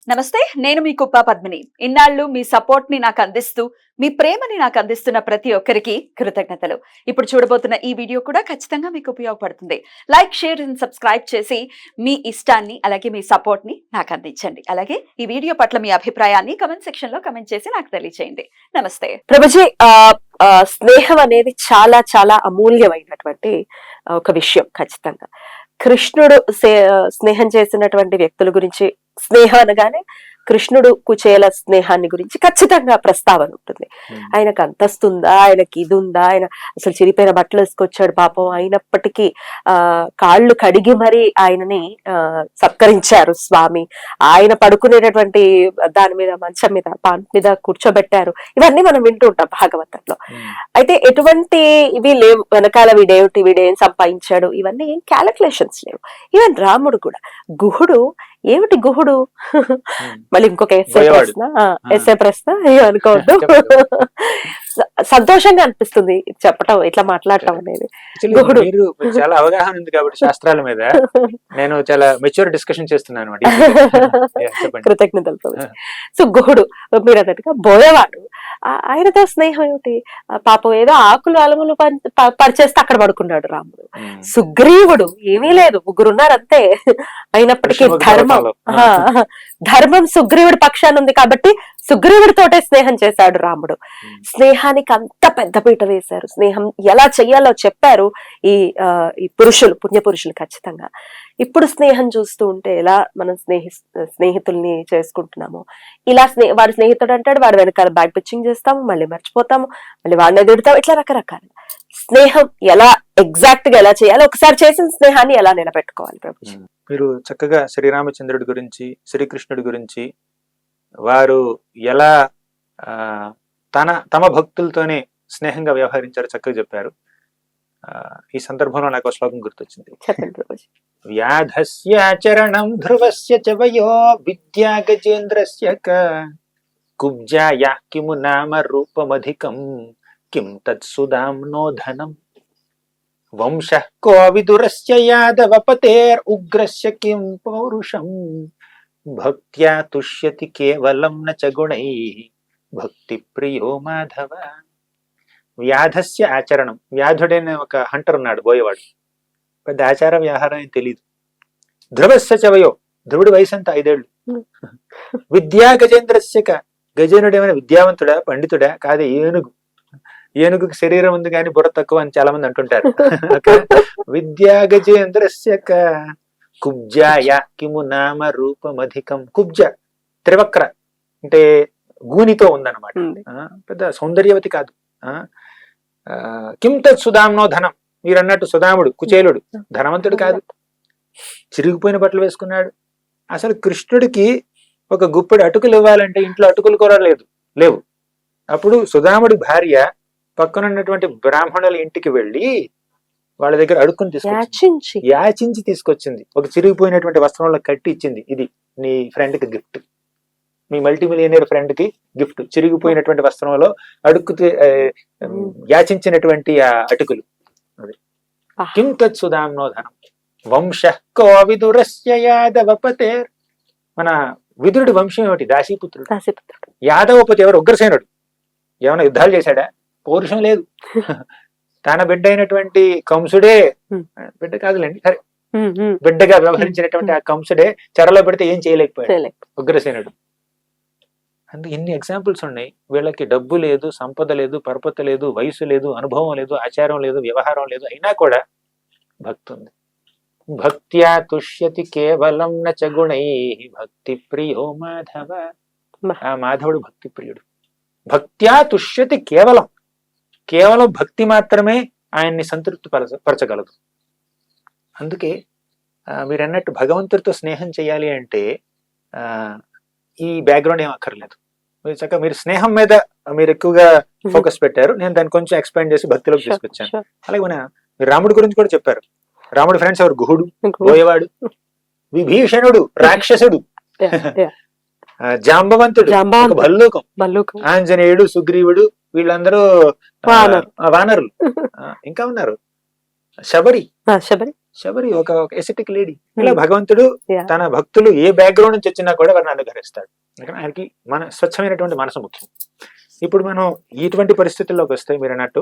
నమస్తే, నేను మీ కుప్ప పద్మిని. ఇన్నాళ్ళు మీ సపోర్ట్ ని నాకు అందిస్తూ, మీ ప్రేమని నాకు అందిస్తున్న ప్రతి ఒక్కరికి కృతజ్ఞతలు. ఇప్పుడు చూడబోతున్న ఈ వీడియో కూడా ఖచ్చితంగా మీకు ఉపయోగపడుతుంది. లైక్, షేర్ అండ్ సబ్స్క్రైబ్ చేసి మీ ఇష్టాన్ని అలాగే మీ సపోర్ట్ ని నాకు అందించండి. అలాగే ఈ వీడియో పట్ల మీ అభిప్రాయాన్ని కమెంట్ సెక్షన్ లో కమెంట్ చేసి నాకు తెలియజేయండి. నమస్తే ప్రభుజీ. స్నేహం అనేది చాలా చాలా అమూల్యమైనటువంటి ఒక విషయం. ఖచ్చితంగా కృష్ణుడు స్నేహం చేసినటువంటి వ్యక్తుల గురించి, స్నేహం అనగానే కృష్ణుడు కుచేల స్నేహాన్ని గురించి ఖచ్చితంగా ప్రస్తావన ఉంటుంది. ఆయనకు అంతస్తుందా, ఆయనకి ఇది ఉందా, ఆయన అసలు చిరిపోయిన బట్టలు వేసుకొచ్చాడు పాపం, అయినప్పటికీ కాళ్ళు కడిగి మరి ఆయనని సత్కరించారు స్వామి. ఆయన పడుకునేటటువంటి దాని మీద, మంచం మీద, పాన్ మీద కూర్చోబెట్టారు. ఇవన్నీ మనం వింటూ ఉంటాం భాగవతంలో. అయితే ఎటువంటి ఇవి లేవు వెనకాల, వీడేం సంపాదించాడు, ఇవన్నీ ఏం క్యాలిక్యులేషన్స్ లేవు. ఈవెన్ రాముడు కూడా, గుహుడు ఏమిటి గుహుడు, మళ్ళీ ఇంకొక ఎస్ఏ ప్రశ్న అనుకోవద్దు. సంతోషంగా అనిపిస్తుంది చెప్పటం, ఇట్లా మాట్లాడటం అనేది. గుహుడు చాలా అవగాహన ఉంది కాబట్టి శాస్త్రాల మీద నేను చాలా మెచ్యూర్ డిస్కషన్ చేస్తున్నాను. కృతజ్ఞతలు. సో గుహుడు మీరు అన్నట్టుగా బోయవాడు, ఆయనతో స్నేహం ఏమిటి, పాపం ఏదో ఆకులు అలములు పరిచేస్తే అక్కడ పడుకున్నాడు రాముడు. సుగ్రీవుడు ఏమీ లేదు, ముగ్గురున్నారు అంతే. అయినప్పటికీ ధర్మం సుగ్రీవుడి పక్షాన ఉంది కాబట్టి సుగ్రీవుడితోటే స్నేహం చేశాడు రాముడు. స్నేహానికి అంత పెద్ద పీట వేశారు. స్నేహం ఎలా చెయ్యాలో చెప్పారు ఈ పురుషులు, పుణ్య పురుషులు. ఖచ్చితంగా ఇప్పుడు స్నేహం చూస్తూ ఉంటే ఎలా మనం స్నేహితుల్ని చేసుకుంటున్నామో, ఇలా వాడు స్నేహితుడు అంటాడు, వాడు వెనకాల బ్యాక్ పిచ్చింగ్ చేస్తాము, మళ్ళీ మర్చిపోతాము, మళ్ళీ వాడిని ఎదుగుతాం. ఇట్లా రకరకాల స్నేహం ఎలా ఎగ్జాక్ట్ గా ఎలా చేయాలి, ఒకసారి చేసిన స్నేహాన్ని ఎలా నిలబెట్టుకోవాలి ప్రభుజీ? మీరు చక్కగా శ్రీరామచంద్రుడి గురించి, శ్రీకృష్ణుడి గురించి, వారు ఎలా తమ భక్తులతోనే స్నేహంగా వ్యవహరించారో చక్కగా చెప్పారు. ఈ సందర్భంలో నాకు శ్లోకం గుర్తొచ్చింది. వ్యాధస్యాచరణం ధ్రువస్య చ వయో విద్యా గజేంద్రస్య కుబ్జాయా కిము నామ రూపమధికం కిం తత్సుదాంనో ధనం వంశః కో విదురస్య యాదవపతేర్ ఉగ్రస్య కిం పౌరుషం భక్త్యా తుష్యతి కేవలం న చ గుణైః భక్తి ప్రియో మాధవ. వ్యాధస్య ఆచరణం. వ్యాధుడైన ఒక హంటర్ ఉన్నాడు, బోయేవాడు. పెద్ద ఆచార వ్యవహారం ఏం తెలియదు. ధ్రువస్య చ వయో. ధ్రువుడి వయసు అంతా 5 ఏళ్ళు. విద్యా గజేంద్రస్యక. గజేంద్రుడు ఏమైనా విద్యావంతుడా, పండితుడా? కాదే, ఏనుగు. ఏనుగుకి శరీరం ఉంది కానీ బుర్ర తక్కువ అని చాలా మంది అంటుంటారు. విద్యా గజేంద్రస్యక కుబ్జాయ కిము నామ రూపమధికం. కుబ్జ త్రివక్ర అంటే గూనితో ఉందన్నమాట. పెద్ద సౌందర్యవతి కాదు. కిం తత్ సుదాంనో ధనం. మీరు అన్నట్టు సుదాముడు, కుచేలుడు ధనవంతుడు కాదు, చిరిగిపోయిన బట్టలు వేసుకున్నాడు. అసలు కృష్ణుడికి ఒక గుప్పెడు అటుకులు ఇవ్వాలంటే ఇంట్లో అటుకులు కూడా లేవు. అప్పుడు సుదాముడి భార్య పక్కనున్నటువంటి బ్రాహ్మణుల ఇంటికి వెళ్ళి వాళ్ళ దగ్గర అడుక్కుని తీసుకొచ్చింది, యాచించి తీసుకొచ్చింది. ఒక చిరిగిపోయినటువంటి వస్త్రంలో కట్టి ఇచ్చింది, ఇది నీ ఫ్రెండ్ కి గిఫ్ట్, మీ మల్టీమిలియనర్ ఫ్రెండ్ కి గిఫ్ట్. చిరిగిపోయినటువంటి వస్త్రంలో అడుక్కు యాచించినటువంటి ఆ అటుకులు. కిం తత్ సుదాంనో ధనం వంశః కో విదురస్య యాదవపతేర్. మన విదురుడి వంశం ఏమిటి? దాసీపుత్రుడు. యాదవపతి ఎవరు? ఉగ్రసేనుడు. ఏమైనా యుద్ధాలు చేశాడా? పౌరుషం లేదు. తన బిడ్డ అయినటువంటి కంసుడే, బిడ్డ కాదులేండి, సరే, బిడ్డగా వ్యవహరించినటువంటి ఆ కంసుడే చెరలో పెడితే ఏం చేయలేకపోయాడు ఉగ్రసేనుడు. అందుకు ఎన్ని ఎగ్జాంపుల్స్ ఉన్నాయి. వీళ్ళకి డబ్బు లేదు, సంపద లేదు, పరపతి లేదు, వయసు లేదు, అనుభవం లేదు, ఆచారం లేదు, వ్యవహారం లేదు, అయినా కూడా భక్తి ఉంది. భక్త్యా తుష్యతి కేవలం న చ గుణైః భక్తి ప్రియో మాధవ. ఆ మాధవుడు భక్తి ప్రియుడు. భక్త్యా తుష్యతి కేవలం భక్తి మాత్రమే ఆయన్ని సంతృప్తి పరచగలదు. అందుకే మీరు అన్నట్టు భగవంతుడితో స్నేహం చేయాలి అంటే ఈ బ్యాక్గ్రౌండ్ ఏం అక్కర్లేదు. మీరు చక్కగా మీరు స్నేహం మీద మీరు ఎక్కువగా ఫోకస్ పెట్టారు, నేను దాన్ని కొంచెం ఎక్స్పాండ్ చేసి భక్తిలోకి తీసుకొచ్చాను. అలాగే మీరు రాముడి గురించి కూడా చెప్పారు. రాముడి ఫ్రెండ్స్ ఎవరు? గుహుడు, బోయవాడు, విభీషణుడు రాక్షసుడు, జాంబవంతుడు భల్లూకం, ఆంజనేయుడు, సుగ్రీవుడు, వీళ్ళందరూ వానరులు. ఇంకా ఉన్నారు. శబరి శబరి శబరి ఒక ఎసెటిక్ లేడీ. ఇలా భగవంతుడు Yeah. తన భక్తులు ఏ బ్యాక్గ్రౌండ్ నుంచి వచ్చినా కూడా వారిని అనుగ్రహిస్తాడు. ఎందుకంటే ఆయనకి మన స్వచ్ఛమైనటువంటి మనసు ముఖ్యం. ఇప్పుడు మనం ఇటువంటి పరిస్థితుల్లోకి వస్తే మీరు అన్నట్టు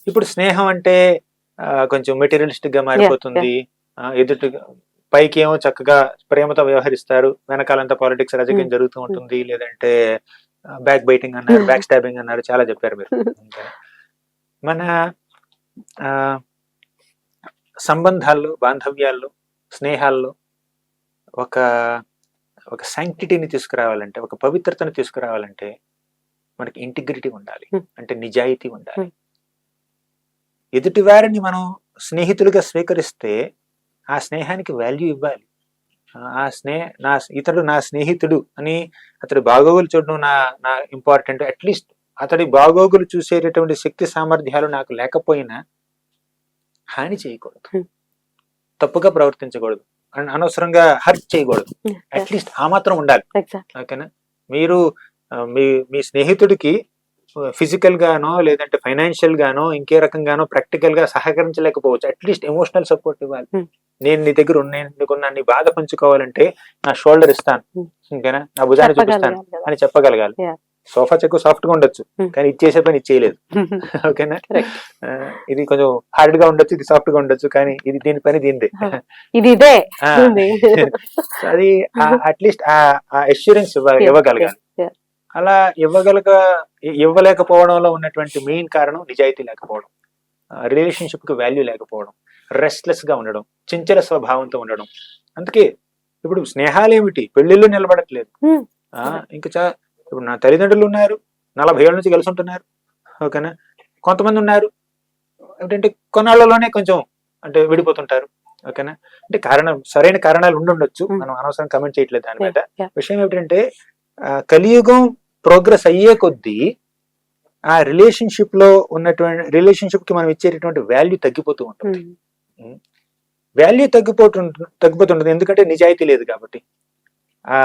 ఇప్పుడు స్నేహం అంటే కొంచెం మెటీరియలిస్టిక్ గా మారిపోతుంది. ఎదుటి పైకి ఏమో చక్కగా ప్రేమతో వ్యవహరిస్తారు, వెనకాలంతా పాలిటిక్స్ రాజకీయం జరుగుతూ ఉంటుంది. లేదంటే బ్యాక్ బైటింగ్ అన్నారు, బ్యాక్ స్టాబింగ్ అన్నారు, చాలా చెప్పారు మీరు. మన సంబంధాల్లో, బాంధవ్యాల్లో, స్నేహాల్లో ఒక ఒక శాంక్టిటీని తీసుకురావాలంటే, ఒక పవిత్రతను తీసుకురావాలంటే మనకి ఇంటిగ్రిటీ ఉండాలి, అంటే నిజాయితీ ఉండాలి. ఎదుటి వారిని మనం స్నేహితులుగా స్వీకరిస్తే ఆ స్నేహానికి వాల్యూ ఇవ్వాలి. ఇతడు నా స్నేహితుడు అని అతడి బాగోగులు చూడడం నా ఇంపార్టెంట్. అట్లీస్ట్ అతడి బాగోగులు చూసేటటువంటి శక్తి సామర్థ్యాలు నాకు లేకపోయినా హాని చేయకూడదు, తప్పుగా ప్రవర్తించకూడదు, అనవసరంగా హర్ట్ చేయకూడదు. అట్లీస్ట్ ఆ మాత్రం ఉండాలి. ఓకేనా? మీరు మీ స్నేహితుడికి ఫిజికల్ గానో లేదంటే ఫైనాన్షియల్ గానో ఇంకే రకంగానో ప్రాక్టికల్ గా సహకరించలేకపోవచ్చు, అట్లీస్ట్ ఎమోషనల్ సపోర్ట్ ఇవ్వాలి. నేను నీ దగ్గర ఉన్నాను, నీ బాధ పంచుకోవాలంటే నా షోల్డర్ ఇస్తాను, ఇంకేనా, నా భుజాన్ని చూపిస్తాను అని చెప్పగలగాలి. సోఫా చెక్కు సాఫ్ట్ గా ఉండొచ్చు, కానీ ఇచ్చేసే పని ఇచ్చేయలేదు. ఓకేనా? ఇది కొంచెం హార్డ్ గా ఉండొచ్చు, ఇది సాఫ్ట్ గా ఉండొచ్చు, కానీ ఇది దీని పని దీనిదే. అది అట్లీస్ట్ ఆ అష్యూరెన్స్ ఇవ్వగలగాలి. అలా ఇవ్వలేకపోవడంలో ఉన్నటువంటి మెయిన్ కారణం నిజాయితీ లేకపోవడం, రిలేషన్షిప్ కి వాల్యూ లేకపోవడం, రెస్ట్లెస్ గా ఉండడం, చంచల స్వభావంతో ఉండడం. అందుకే ఇప్పుడు స్నేహాలు ఏమిటి, పెళ్లిళ్ళు నిలబడట్లేదు. ఇంకా ఇప్పుడు నా తల్లిదండ్రులు ఉన్నారు, 40 ఏళ్ళ నుంచి కలిసి ఉంటున్నారు. ఓకేనా? కొంతమంది ఉన్నారు ఏంటంటే కొన్నాళ్లలోనే కొంచెం అంటే విడిపోతుంటారు. ఓకేనా? అంటే సరైన కారణాలు ఉండొచ్చు, మనం అనవసరం కమెంట్ చేయట్లేదు దాని మీద. విషయం ఏమిటంటే కలియుగం ప్రోగ్రెస్ అయ్యే కొద్దీ ఆ రిలేషన్షిప్ కి మనం ఇచ్చేటటువంటి వాల్యూ తగ్గిపోతూ ఉంటుంది. వాల్యూ తగ్గిపోతుంటుంది ఎందుకంటే నిజాయితీ లేదు కాబట్టి, ఆ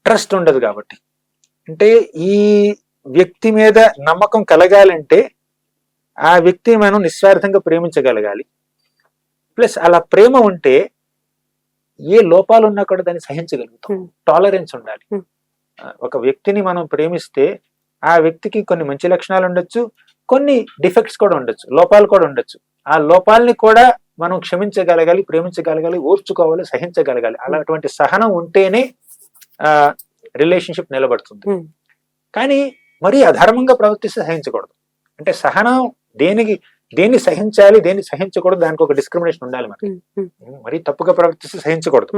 ట్రస్ట్ ఉండదు కాబట్టి. అంటే ఈ వ్యక్తి మీద నమ్మకం కలగాలంటే ఆ వ్యక్తిని మనం నిస్వార్థంగా ప్రేమించగలగాలి. ప్లస్ అలా ప్రేమ ఉంటే ఏ లోపాలు ఉన్నా కూడా దాన్ని సహించగలుగుతాం. టాలరెన్స్ ఉండాలి. ఒక వ్యక్తిని మనం ప్రేమిస్తే ఆ వ్యక్తికి కొన్ని మంచి లక్షణాలు ఉండొచ్చు, కొన్ని డిఫెక్ట్స్ కూడా ఉండొచ్చు, లోపాలు కూడా ఉండొచ్చు. ఆ లోపాలని కూడా మనం క్షమించగలగాలి, ప్రేమించగలగాలి, ఓర్చుకోవాలి, సహించగలగాలి. అలాంటి సహనం ఉంటేనే రిలేషన్షిప్ నిలబడుతుంది. కానీ మరీ అధర్మంగా ప్రవర్తిస్తే సహించకూడదు. అంటే సహనం దేన్ని సహించాలి, దేన్ని సహించకూడదు, దానికి ఒక డిస్క్రిమినేషన్ ఉండాలి. మనకి మరీ తప్పుగా ప్రవర్తిస్తే సహించకూడదు.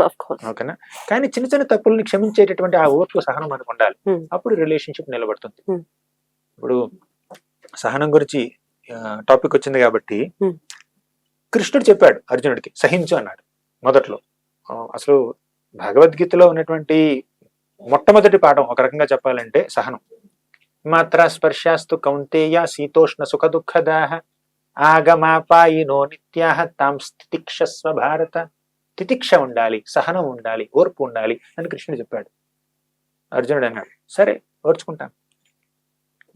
ఓకేనా? కానీ చిన్న చిన్న తప్పుల్ని క్షమించేటటువంటి ఆ ఓర్పు, సహనం మనకు ఉండాలి. అప్పుడు రిలేషన్షిప్ నిలబడుతుంది. ఇప్పుడు సహనం గురించి టాపిక్ వచ్చింది కాబట్టి కృష్ణుడు చెప్పాడు అర్జునుడికి, సహించు అన్నాడు మొదట్లో. అసలు భగవద్గీతలో ఉన్నటువంటి మొట్టమొదటి పాఠం ఒక రకంగా చెప్పాలంటే సహనం. మాత్ర స్పర్శాస్తు కౌంతేయ శీతోష్ణ సుఖ దుఃఖదాహ ఆగమాపాయినో నిత్యాహ తాం స్థితిక్షస్వ భారత. తితిక్ష ఉండాలి, సహనం ఉండాలి, ఓర్పు ఉండాలి అని కృష్ణుడు చెప్పాడు. అర్జునుడు అన్నాడు, సరే ఓర్చుకుంటాను.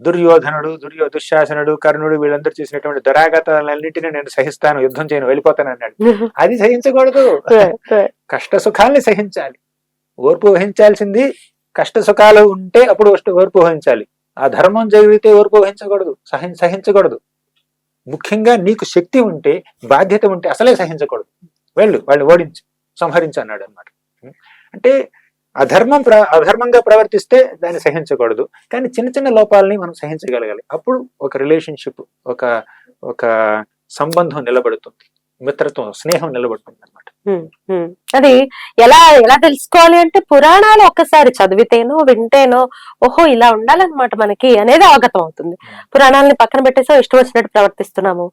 దుర్యోధనుడు, దుశ్శాసనుడు, కర్ణుడు వీళ్ళందరూ చేసినటువంటి దురాఘాతాలన్నింటినీ నేను సహిస్తాను, యుద్ధం చేయను, వెళ్ళిపోతాను అన్నాడు. అది సహించకూడదు. కష్ట సుఖాల్ని సహించాలి, ఓర్పు వహించాల్సింది. కష్ట సుఖాలు ఉంటే అప్పుడు ఓర్పు వహించాలి. ఆ ధర్మం జరిగితే ఓర్పు వహించకూడదు, సహించకూడదు. ముఖ్యంగా నీకు శక్తి ఉంటే, బాధ్యత ఉంటే అసలే సహించకూడదు. వాళ్ళు ఓడించు, సంహరించు అన్నాడు అనమాట. అంటే అధర్మంగా ప్రవర్తిస్తే దాన్ని సహించకూడదు, కానీ చిన్న చిన్న లోపాలని మనం సహించగలగాలి. అప్పుడు ఒక రిలేషన్షిప్, ఒక సంబంధం నిలబడుతుంది, మిత్రత్వం, స్నేహం నిలబడుతుంది అనమాట. అది ఎలా తెలుసుకోవాలి అంటే పురాణాలు ఒక్కసారి చదివితేనో వింటేనో ఓహో ఇలా ఉండాలన్నమాట మనకి అనేది అవగతం అవుతుంది. పురాణాలని పక్కన పెట్టేసో ఇష్టం వచ్చినట్టు ప్రవర్తిస్తున్నాము.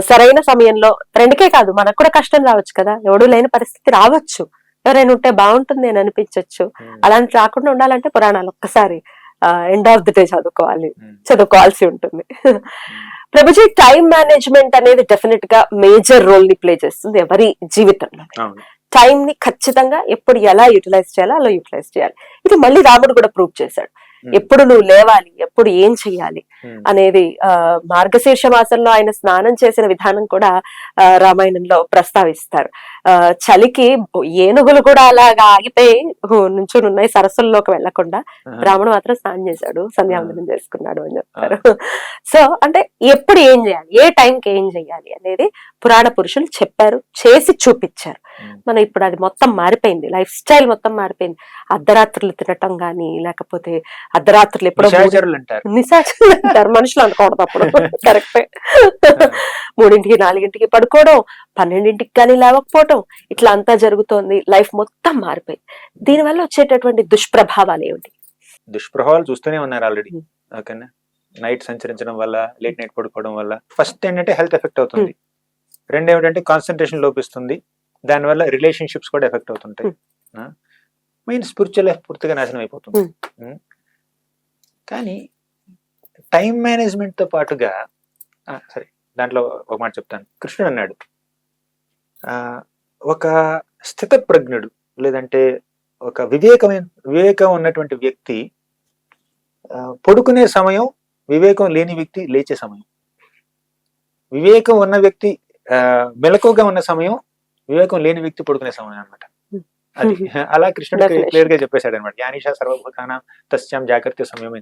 సరైన సమయంలో రెండుకే కాదు, మనకు కూడా కష్టం రావచ్చు కదా, ఎవడు లేని పరిస్థితి రావచ్చు, ఎవరైనా ఉంటే బాగుంటుంది అని అనిపించవచ్చు. అలాంటి రాకుండా ఉండాలంటే పురాణాలు ఒక్కసారి ఎండ్ ఆఫ్ ది డే చదువుకోవాల్సి ఉంటుంది. ప్రభుజీ, టైం మేనేజ్మెంట్ అనేది డెఫినెట్ గా మేజర్ రోల్ ని ప్లే చేస్తుంది ఎవరి జీవితంలో. టైం ని ఖచ్చితంగా ఎప్పుడు ఎలా యూటిలైజ్ చేయాలో అలా యూటిలైజ్ చేయాలి. ఇది మళ్ళీ రాముడు కూడా ప్రూవ్ చేశాడు. ఎప్పుడు నువ్వు లేవాలి, ఎప్పుడు ఏం చెయ్యాలి అనేది మార్గశీర్ష మాసంలో ఆయన స్నానం చేసిన విధానం కూడా రామాయణంలో ప్రస్తావిస్తారు. చలికి ఏనుగులు కూడా అలాగా ఆగిపోయి నుంచుని ఉన్నాయి, సరస్సుల్లోకి వెళ్లకుండా. రాముడు మాత్రం స్నానం చేశాడు, సంధ్యావందనం చేసుకున్నాడు అని చెప్తారు. సో అంటే ఎప్పుడు ఏం చేయాలి, ఏ టైంకి ఏం చెయ్యాలి అనేది పురాణ పురుషులు చెప్పారు, చేసి చూపించారు. మనం ఇప్పుడు అది మొత్తం మారిపోయింది, లైఫ్ స్టైల్ మొత్తం మారిపోయింది. అర్ధరాత్రులు తినటం గానీ, లేకపోతే అర్ధరాత్రులు ఎప్పుడో నిశాచరులు అంటారు, మనుషులు అనుకోవడం అప్పుడు కరెక్టే. 3ంటికి 4ంటికి పడుకోవడం, 12ంటికి కానీ లేవకపోవటం, ఇట్లా అంతా జరుగుతోంది. లైఫ్ మొత్తం మారిపోయింది. దీనివల్ల వచ్చేటటువంటి దుష్ప్రభావాలు ఏమిటి? దుష్ప్రభావాలు చూస్తూనే ఉన్నారు ఆల్రెడీ. ఓకేనా, నైట్ సంచరించడం వల్ల, లేట్ నైట్ పడుకోవడం వల్ల ఫస్ట్ ఏంటంటే హెల్త్ ఎఫెక్ట్ అవుతుంది. రెండు ఏమిటంటే కాన్సన్ట్రేషన్ లోపిస్తుంది, దానివల్ల రిలేషన్షిప్స్ కూడా ఎఫెక్ట్ అవుతుంటాయి. మెయిన్ స్పిరిచువల్ లైఫ్ పూర్తిగా నాశనం అయిపోతుంది. కానీ టైం మేనేజ్మెంట్ తో పాటుగా సరే, దాంట్లో ఒక మాట చెప్తాను. కృష్ణుడు అన్నాడు, ఒక స్థితప్రజ్ఞుడు లేదంటే ఒక వివేకం ఉన్నటువంటి వ్యక్తి పడుకునే సమయం, వివేకం లేని వ్యక్తి లేచే సమయం. వివేకం ఉన్న వ్యక్తి మెలకుగా ఉన్న సమయం, వివేకం లేని వ్యక్తి పడుకునే సమయం అన్నమాట. అది అలా కృష్ణుడు క్లియర్ గా చెప్పేశాడు అనమాట. యానిషా సర్వభూతానాం తస్యాం జాగ్రత్త సమయం,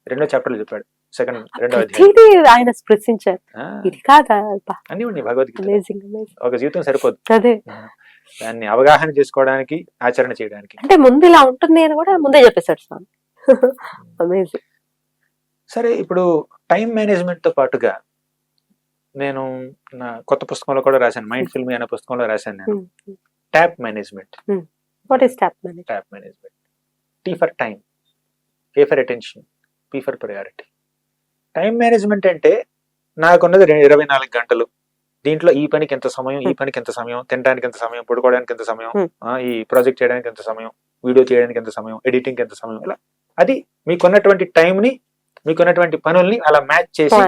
2వ చాప్టర్ లో చెప్పాడు. రెండో అధ్యాయం ఆయన స్పృశించారు. ఇది కాదా అన్ని ఉన్నాయి భగవద్గీత. ఒక జీవితం సరిపోదు, దాన్ని అవగాహన చేసుకోవడానికి, ఆచరణ చేయడానికి. అంటే ముందు ఇలా ఉంటుంది అని కూడా ముందే చెప్పేశాడు స్వామి. అమేజింగ్. సరే, ఇప్పుడు టైం మేనేజ్మెంట్ తో పాటుగా నేను నా కొత్త పుస్తకంలో కూడా రాశాను, మైండ్ ఫిల్మీ అనే పుస్తకంలో రాశాను నేను. Tap management. What is tap management? Tap management. Tea for time, A for attention, P for priority. Time management అంటే నాకున్నది 24 గంటలు. దీంట్లో ఈ పనికి ఎంత సమయం, ఈ పనికి ఎంత సమయం, తినడానికి ఎంత సమయం, పడుకోవడానికి ఎంత సమయం, ఈ ప్రాజెక్ట్ చేయడానికి ఎంత సమయం, వీడియో చేయడానికి ఎంత సమయం, ఎడిటింగ్ ఎంత సమయం, ఇలా అది మీకున్నటువంటి టైం ని, మీకున్నటువంటి పనుల్ని అలా మ్యాచ్ చేసి